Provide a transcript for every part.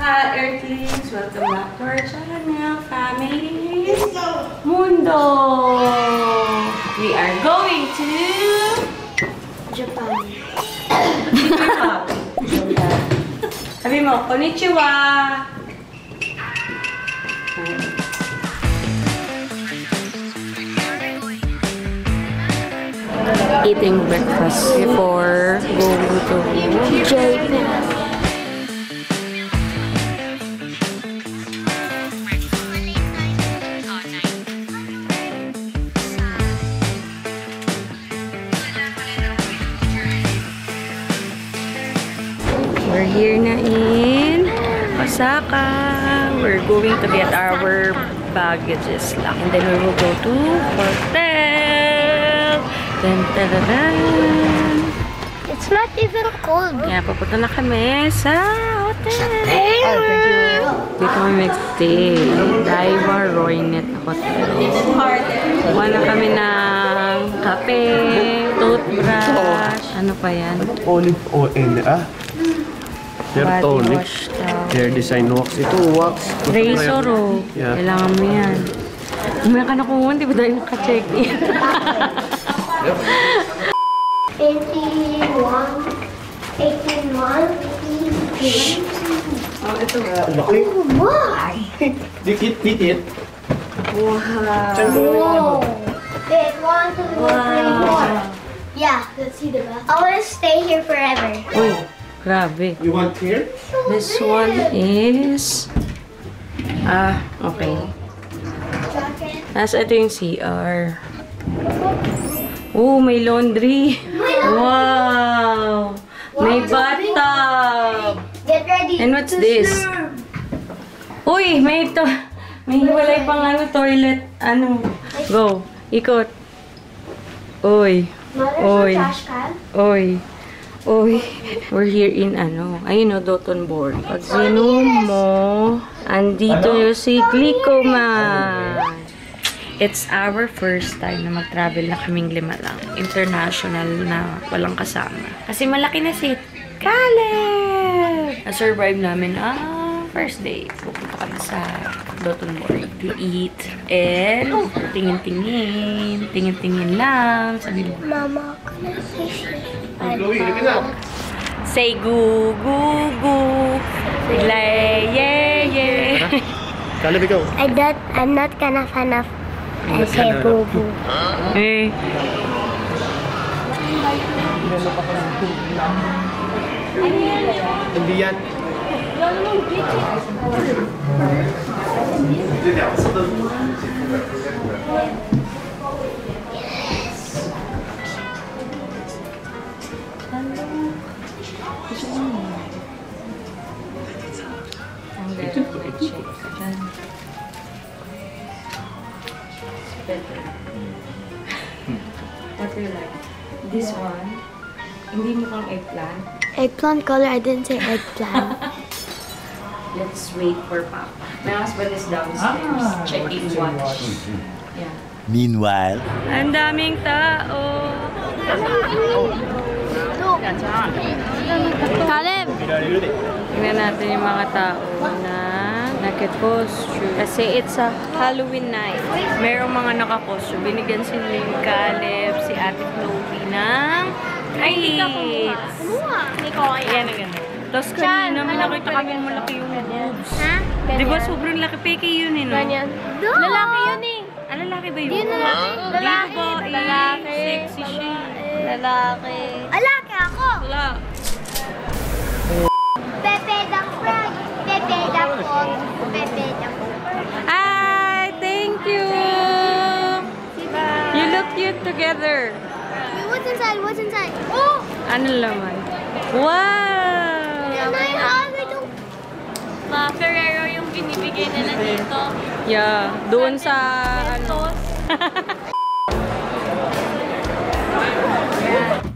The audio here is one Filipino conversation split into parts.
Hi Earthlings! Welcome back to our channel, family Mundo! We are going to Japan. Sabi mo, konnichiwa! Eating breakfast before going to Japan. We're here na in Osaka. We're going to get our baggages lang. And then we will go to hotel. Dun, dun, dun, dun. It's not even cold. Kaya papunta na kami sa hotel. Dito kami mag-stay. Daiwa Roynet Hotel. Kuha na kami ng kape, toothbrush. Ano pa yan? Olive oil, hair tonic, hair design wax. Ito, wax. Razor, oh. Yeah. Kailangan mo yan. Umaya ka na kuhan, di ba dahil naka-check-in? 81, 18, 1, 18. Oh, ito. Laki. Why? Dikit. Wow. Whoa. Wait, 1, 2, 3, 4. Yeah, let's see the back. I want to stay here forever. Uy, grabe. You want here? This one is... okay. Nasa ito yung CR. Oh, may laundry. Wow! May bathtub. Get ready. And what's this? Uy, may ito. May hiwalay pang toilet. Go. Ikot. Uy. Oy. Oy. Oy. We're here in ayun Dotonbori. Pag zoom mo, andito yung si Glicoman. It's our first time na mag-travel na kaming 5 lang. International na walang kasama. Kasi malaki na si Caleb! Na-survive namin first day. Pupunta kami sa Dotonbori to eat. And tingin-tingin. Tingin-tingin lang. Sabi mo. Mama, can I fish? Say goo goo goo. Say lay yeah yeah. Caleb, ikaw. I'm not kind of fan of I say boo boo. Eh. Hindi yan. What do you like? This one, hindi mo kang eggplant. Eggplant color, I didn't say eggplant. Let's wait for Papa. My husband is downstairs. Checking watch. Yeah. Meanwhile, Ang daming tao. Caleb! Tingnan natin yung mga tao na nag-costume. Kasi it's a Halloween night. Merong mga naka-costume. Binigyan sila yung Caleb, si Ate Chloe ng kites. Yan ang ganda. Tapos kanina, may nakita kami malaki yung boobs. Ha? Di ba sobrang laki? Peke yun no? Ganyan. Lalaki yun eh. Lalaki ba yun? Yun lalaki. Lalaki. Di ba Lalaki. sexy siya? Lalaki. Lalaki ako! Wala. Pepe the Frog. Pepe the Frog. Pepe the Frog. Hi! Thank you! You look cute together. What's inside? What's inside? Oh! Ano laman? Wow! Mga Ferrero yung binibigay nila dito. Yeah, doon sa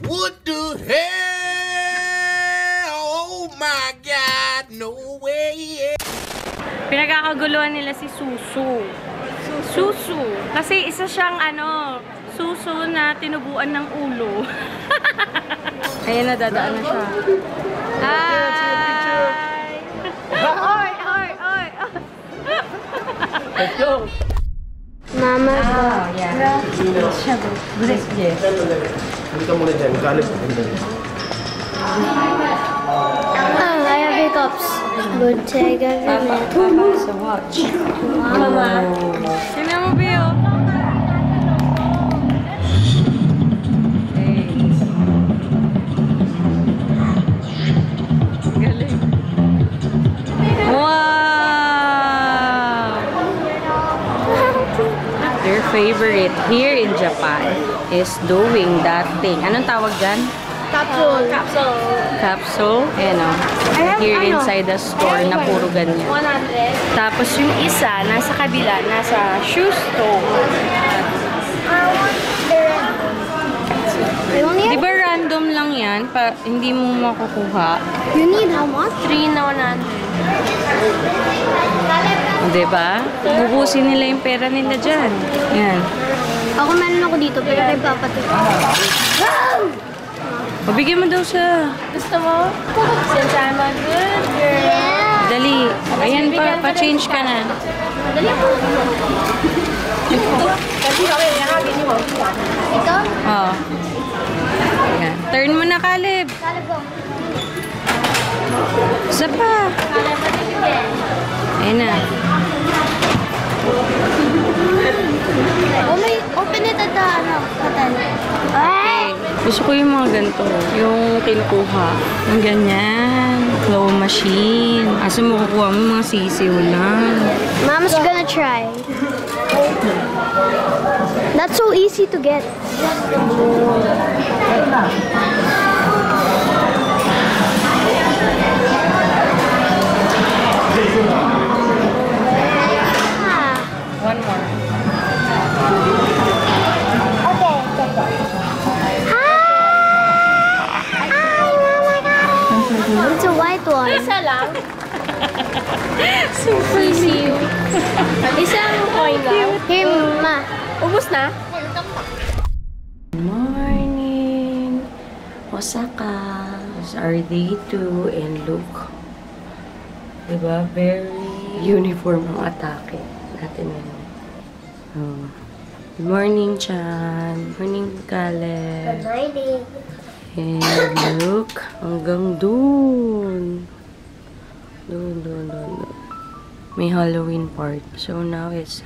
what the hell? Oh my God, no way! Pinagkakaguluhan nila si Susu. Susu. Kasi isa siyang susu na tinubuan ng ulo. Ayan na, dadaan na siya. Hi! Sige. Hindi ka muna dyan. Kalip ka muna. I have hiccups. Good take a minute. Papa sa watch. Mama. Tingnan mo, Bill. Hey. Galing. Wow! Their favorite here in Japan is doing that thing. Anong tawag dyan? Capsule. Capsule. Ayan o. Here inside the store na puro ganyan. 100. Tapos yung isa, nasa kabila, nasa shoe store. I want the red. You only Di have, ba random lang yan? Hindi mo makukuha. you need how much? 3 na 100. Di ba? Bubusin nila yung pera nila dyan. Yan. Ako meron ako dito, pero kay Papa to. Mabigyan mo daw siya. Gusto mo? Since I'm a good girl. Yeah. Dali. Ayan pa, pa-change ka na. Dali ako. Ito? Oo. Ayan. Turn mo na, Caleb. Caleb ko. Isa pa. Caleb, what did you get? Ayan na. Oh, may open it at the, hotel. Ay! Gusto ko yung mga ganito. Yung kinukuha. Yung ganyan. Claw machine. Asa mo kukuha mo mga sisiw lang. Mom's gonna try. That's so easy to get. One more. Okay. Hi! Mama got it! It's a white one. Isa lang? Super easy. Isang coin lang. Here, Ma. Ubus na? Good morning, Osaka. It's our day 2 and look. Diba? Very uniform ang atake natin ngayon. Oh. Good morning, Chan. Good morning, Caleb. morning. And look, hanggang dun. Dun. May Halloween party. So now it's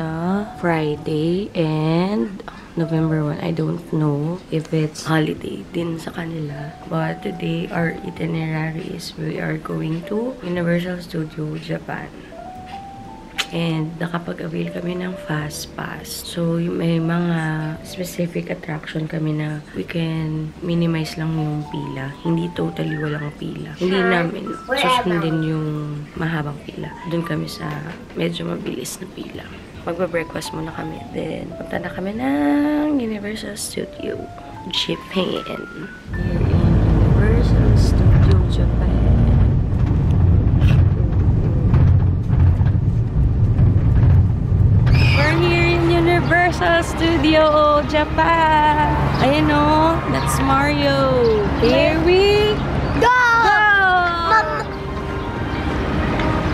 Friday and November 1. I don't know if it's holiday din sa kanila. But today, our itinerary is we are going to Universal Studio Japan. And nakapag-avail kami ng Fast Pass. So, may mga specific attraction kami na we can minimize lang yung pila. Hindi totally walang pila. Hindi namin susundin yung mahabang pila. Doon kami sa medyo mabilis na pila. Magba-breakfast muna kami. Then, punta na kami ng Universal Studio Japan. Universal Studio Japan. Universal Studio Japan. Ayan o, that's Mario. Here we Go!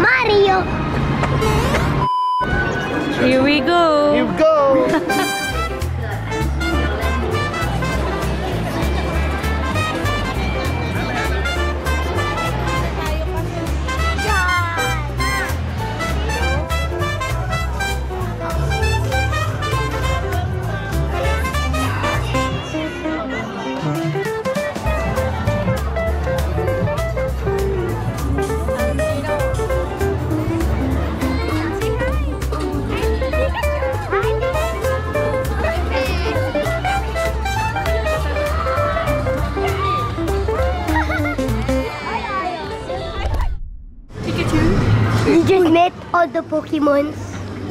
Mario! Here we go. Here we go! You just met all the Pokemons?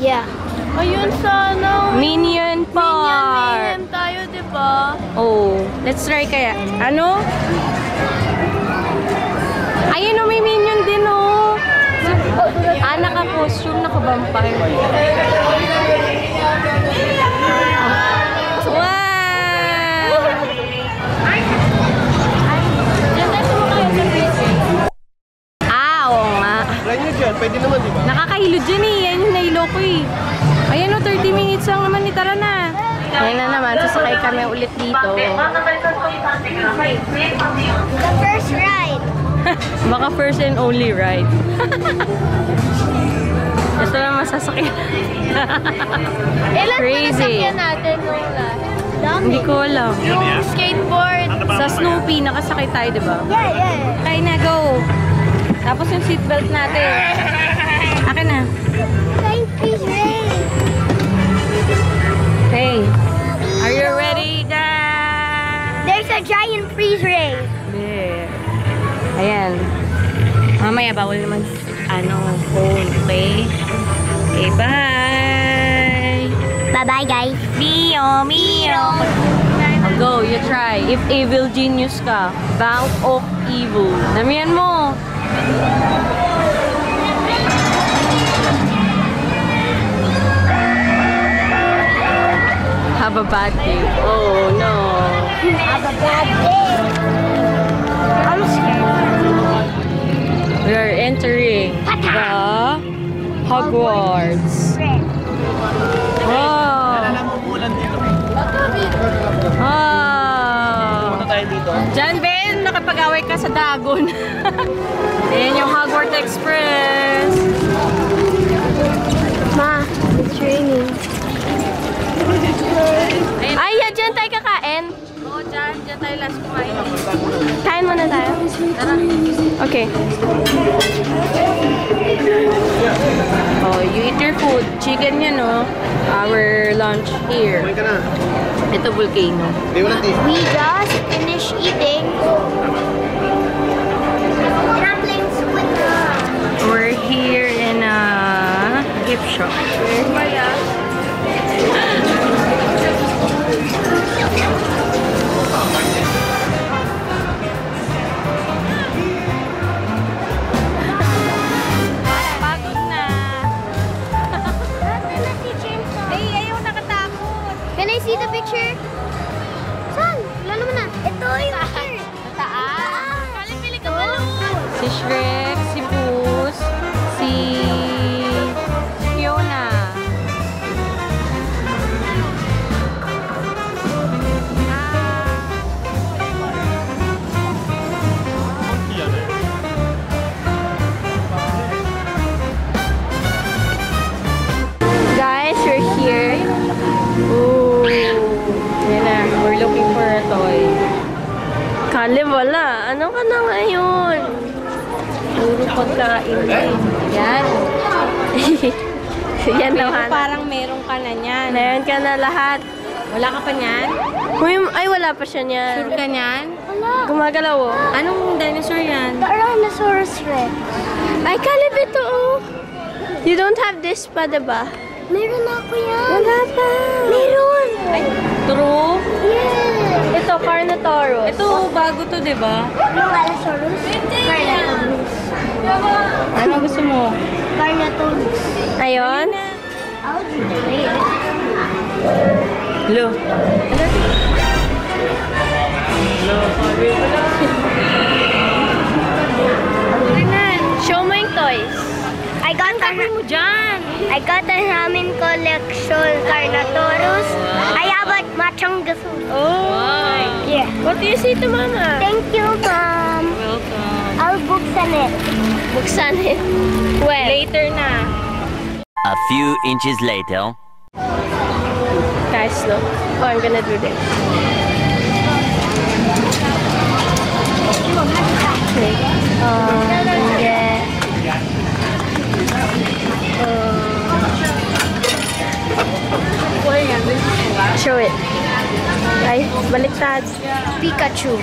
Yeah. Ayun sana. Minion Park. Minion tayo, di ba? Oh, let's try kaya. Ano? Ayun o, may minion din o. Naka-costume, naka-vampire. Wow! Oo nga. Try nyo dyan. Pwede naman, di ba? Nakakahilo dyan eh. Yan yung nailo ko eh. Ayan o, 30 minutes lang naman. Tara na. Ngayon na naman, sasakay kami ulit dito. The first ride. Baka first and only ride. Ito na masasakyan. Ilan Crazy. sasakyan natin nung last? Hindi ko alam. Yung skateboard. Sa Snoopy, nakasakay tayo, diba? Yeah. Kaya na, go! Tapos yung seatbelt natin. Akin na. Thank you, Ray. Hey, are you ready, guys? There's a giant freeze ray. Yeah. Ayan. Mamaya, bawal naman phone, okay? Okay, bye! Bye-bye, guys. Mio! Oh, go, you try. If evil genius ka, bank of evil. Damihan mo! Have a bad day. Oh, no. Have a bad day. I'm scared. We are entering the Hogwarts. Wow! Wow! Diyan, Ben, nakapag-away ka sa dagon. Ayan yung Hogwarts Express. Ma, it's raining. Ay, dyan tayo kakain. Oo, dyan tayo last kumain. Kain muna tayo. Tara. Okay. Oh, you eat your food. Chicken yan, no? Our lunch here. Ito, volcano. We just finished eating. And I'm playing Squid Game. We're here in a gift shop. Pagod na. Ay, ayaw nakatakot. Can I see the picture? Saan? Wala naman na. Ito yung picture. Taas. Pili ka balon. Si Shrek, si Boost, si Fiona. Guys, we're here. Ooh. Yan na, we're looking for a toy. Kali wala. Ano ka na ngayon? Puro pagkain na eh. Yan. Yan Pero naman. parang meron ka na niyan. Meron ka na lahat. Wala ka pa niyan? Ay, wala pa siya niyan. Sure ka niyan? Gumagalaw oh. Anong dinosaur yan? Tyrannosaurus Rex. Ay, Caleb, ito oh. You don't have this pa, diba? Meron ako yan. Wala pa. Meron. Ay, true? Yeah. Ito, Carnotaurus. Ito, bago to, di ba? Carnotaurus. Carnotaurus. Ano gusto mo? Carnotaurus. Ayun. I'll do it. Hello. Show mo yung toys. I got a ramen collection. Carnotaurus. I have a Machangasu. Oh. Yeah. What do you say to Mama? Thank you, Mom. Welcome. I'll buksan it. Buksan it. Well, Later na. A few inches later. guys, look. Oh, I'm gonna do this. Okay. Yeah. Show it. Ay, baliktad. Pikachu.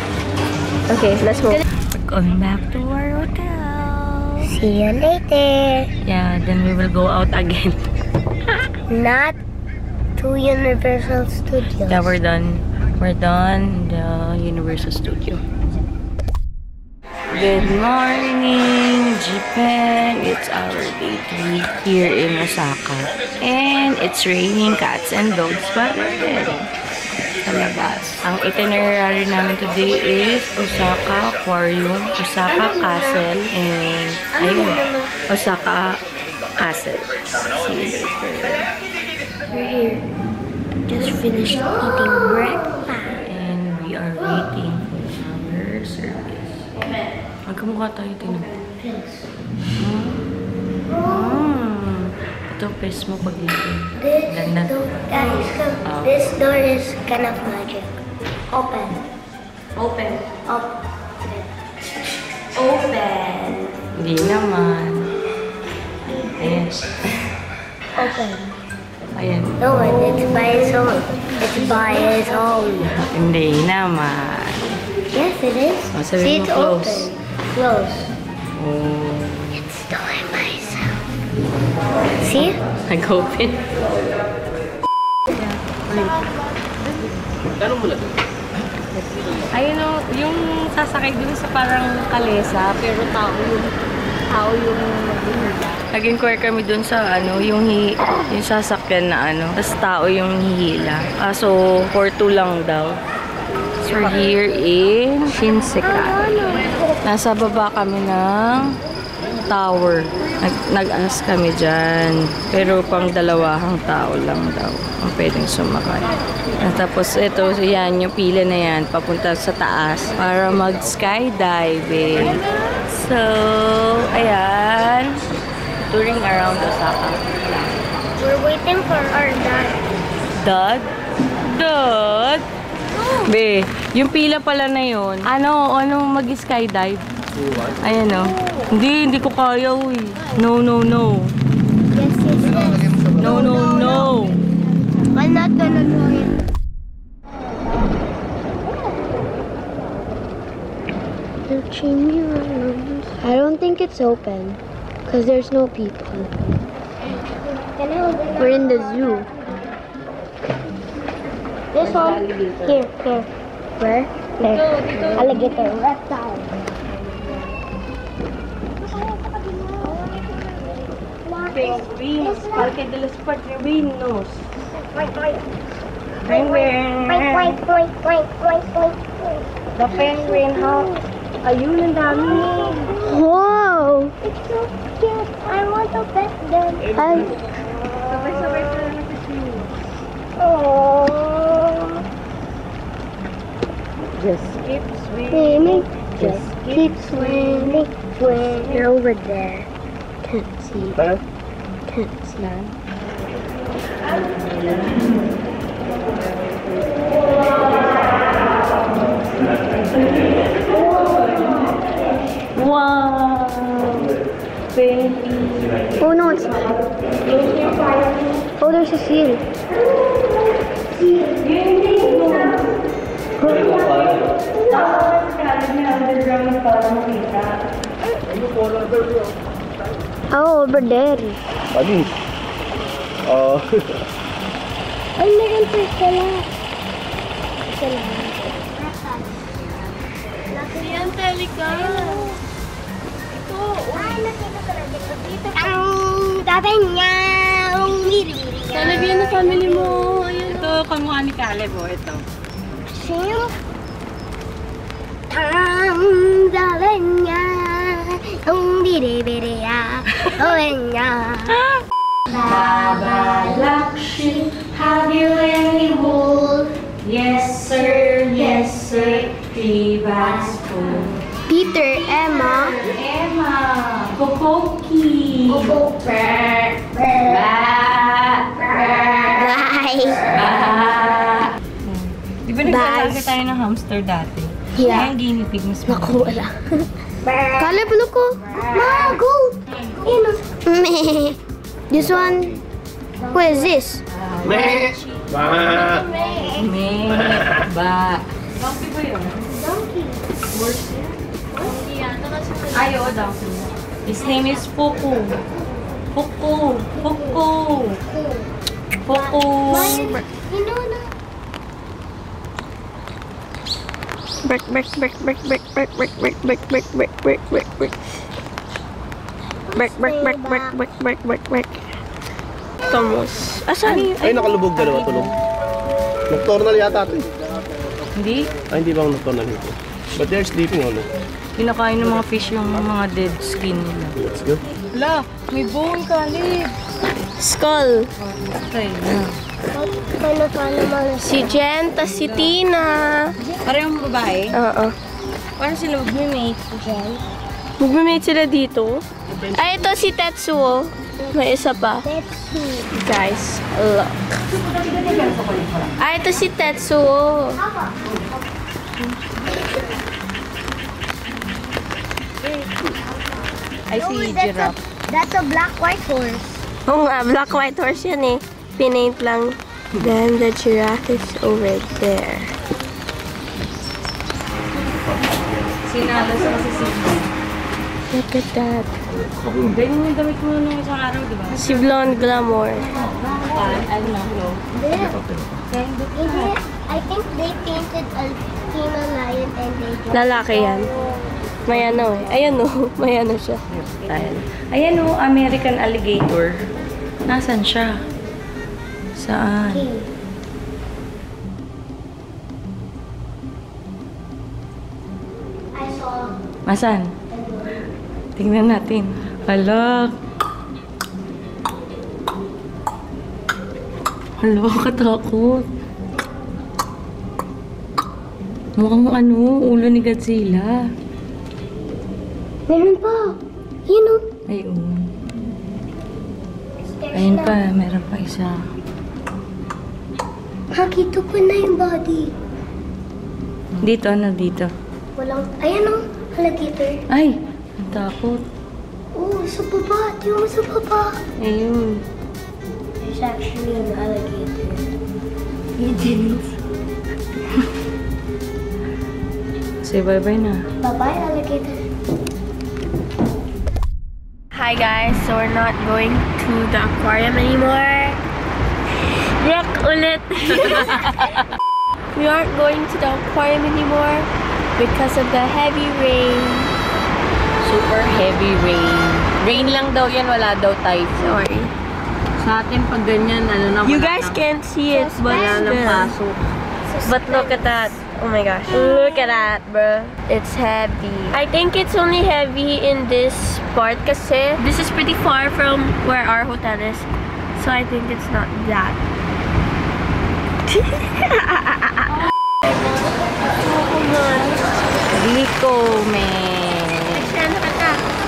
Okay, let's move. We're going back to our hotel. See you later. Yeah, then we will go out again. Not to Universal Studios. Yeah, we're done. We're done the Universal Studio. Good morning, Japan. It's our day 3 here in Osaka. And it's raining cats and dogs pa rin sa labas. Ang itinerary namin today is Osaka Aquarium, Osaka Castle, and ayun, Osaka Castle. See you later. We're here. just finished eating breakfast. And we are waiting for our service. Magkamukha tayo, tinan. Ito, press mo pag dito. Guys, this door is kind of magic. Open. Open. Open. Hindi naman. Ayan. Open. Ayan. No, it's by its own. It's by its own. Hindi naman. Yes, it is. Oh, sabi See, mo it's close. open. Close. Oh. It's doing myself. See? Nag-open. Ayun o, yung sasakay dun sa parang kalesa, pero tao yung nag-inquire kami dun sa ano, yung sasakyan na ano, tapos tao yung hihila. So, for 2 lang daw. So, we're here in Shinsekai. Nasa baba kami ng tower. Nag-ask kami dyan. Pero pang 2 tao lang daw ang pwedeng sumakay. At tapos ito, so yan, yung pila na yan, papunta sa taas para mag-skydiving. So, ayan. Touring around Osaka. We're waiting for our dad. Dad? Dad? Be, yung pila pala na yun. Ano mag-skydive? Ayan o. Hindi ko kaya, uy. No. Yes. No. I'm not gonna do it. They're changing rooms. I don't think it's open because there's no people. We're in the zoo. This one? Here. Where? There. Alligator. Reptile. Penguins. Parque de los Padrinos. The penguin, ha? Ayun, ang dami. Whoa! It's so cute. I want to pet them. Sabay-sabay pa lang sa shoe. Oh. Just keep swimming. Just keep swimming. You're over there. Can't see. Can't see. Wow! Baby. Oh no, it's not. Oh, there's a seal. Oh, over there. Ano? Oh. Ay, nag-enter pala. Yan, Telika. Ang tatay niya. Talagyan na family mo. Ayun. Ito, kamukha ni Caleb, oh. Ito. Sino? Ang tatay niya. Ang biri-biri-ya. Niya. Baba Lakshmi, have you any wool? Yes, sir. 3 bags full. Peter, Emma. Kokoki. Bye. Di ba naglalagay tayo ng hamster dati? Yeah. Kaya guinea pig mas Naku, wala. Caleb, look ko. Ma, go. This one. Who is this? Meh! Ba! Ba. Donkey ba yun? Donkey. Ay, oo, donkey. His name is Poco. Poco. You know na. Back. Tamos. Asan? Ay, nakalubog dalawa tulog. Nocturnal yata ito eh. Hindi. Ay, hindi bang nocturnal ito? But they're sleeping all. Kinakain ng mga fish yung mga dead skin nila. Let's go. Wala, may bone, Caleb. Skull. Okay, kind of animal is Si Jen, tas si Tina. Parehong babae? Oo. Paano sila mag-mate? Magme-mate sila dito. Ay, ito si Tetsuo. May isa pa. Tetsu. Guys, look. Ay, ito si Tetsuo. I see giraffe. That's a black white horse. Oo nga, black white horse yan eh. Pinaint lang. Then the giraffe is over there. Sinalo sa kasi si Look at that. ganyan yung damit mo nung isang araw, di ba? Si Blonde Glamour. Ano na, no? I think they painted a female lion and they just... Lalaki yan. May ano eh. Ayan o. May ano siya. Ayan o, American alligator. Nasaan siya? Saan? I saw... Nasaan? Tingnan natin. Hala. Hala, katakot. Mukhang ano, ulo ni Godzilla. Meron pa. Yun o. Ayun. Ayun pa, meron pa isa. Nakita ko na yung body. Dito, ano dito? Walang... Ayan o. Alligator. Ay, ang takot. Oh, sa baba. Tingnan mo sa baba. Ayun. There's actually an alligator. You didn't. Say bye-bye na. Bye-bye, alligator. Hi guys, so we're not going to the aquarium anymore. Yak ulit. We aren't going to the aquarium anymore because of the heavy rain. Super heavy rain. Rain lang daw yan, wala daw typhoon. Sorry. Sa atin pag ganyan, ano na, You wala guys na. can't see it, but Wala nang still. pasok. But look at that. Oh my gosh. Look at that, bro. It's heavy. I think it's only heavy in this part kasi this is pretty far from where our hotel is. So I think it's not that. Glico, man.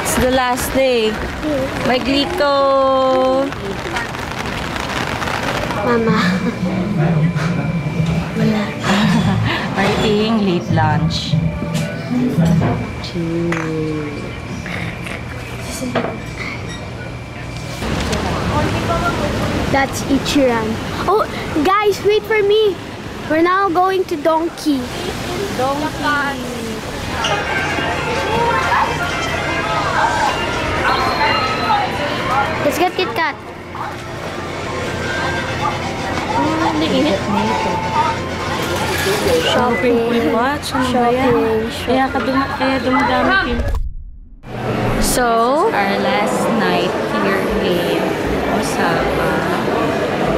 It's the last day. May Glico. Mama. We're eating late lunch. That's Ichiran. Oh, guys, wait for me. We're now going to Donkey. Let's get Kit Kat. Shopping. What? Shopping. Kaya dumadami pin. So, Our last night here in Osaka.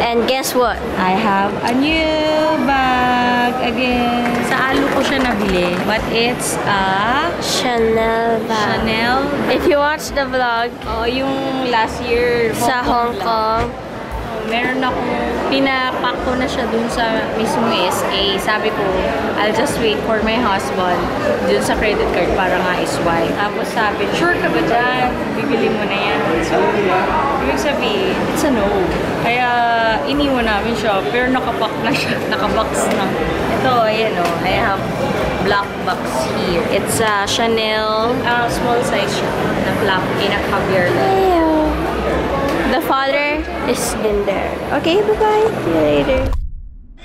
and guess what? I have a new bag again. Sa Alu ko siya nabili. But it's a Chanel bag. Chanel. If you watch the vlog Oh, yung last year. sa Hong Kong, Meron akong pinapak ko na siya dun sa mismo SA. Sabi ko, I'll just wait for my husband dun sa credit card para nga iswipe. Tapos sabi, sure ka ba dyan? Bibili mo na yan. So, ibig sabihin, it's a no. Kaya, iniwan namin siya. Pero nakapak na siya. Nakabox na. Ito, ayan o. I have black box here. It's a Chanel small size siya. Na flap. Pinaka-beer lang. the father is in there. Okay, bye-bye. See you later.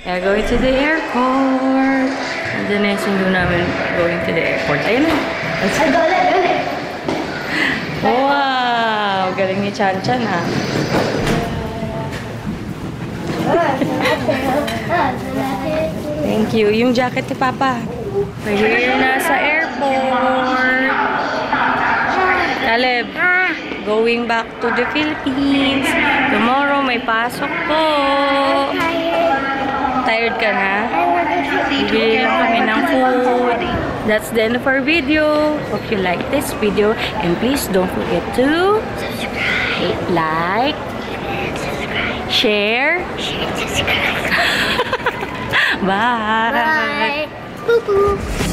Kaya going to the airport. And then I sundo namin going to the airport. Ayun na. Wow! Galing ni Chan Chan ha. Thank you. Yung jacket ni Papa. We're here na sa airport. Caleb, going back to the Philippines. Tomorrow may pasok po. Tired ka na? Bibili lang kami ng food. That's the end of our video. Hope you like this video. And please don't forget to subscribe, like, share. Bye. Bye. Boo boo.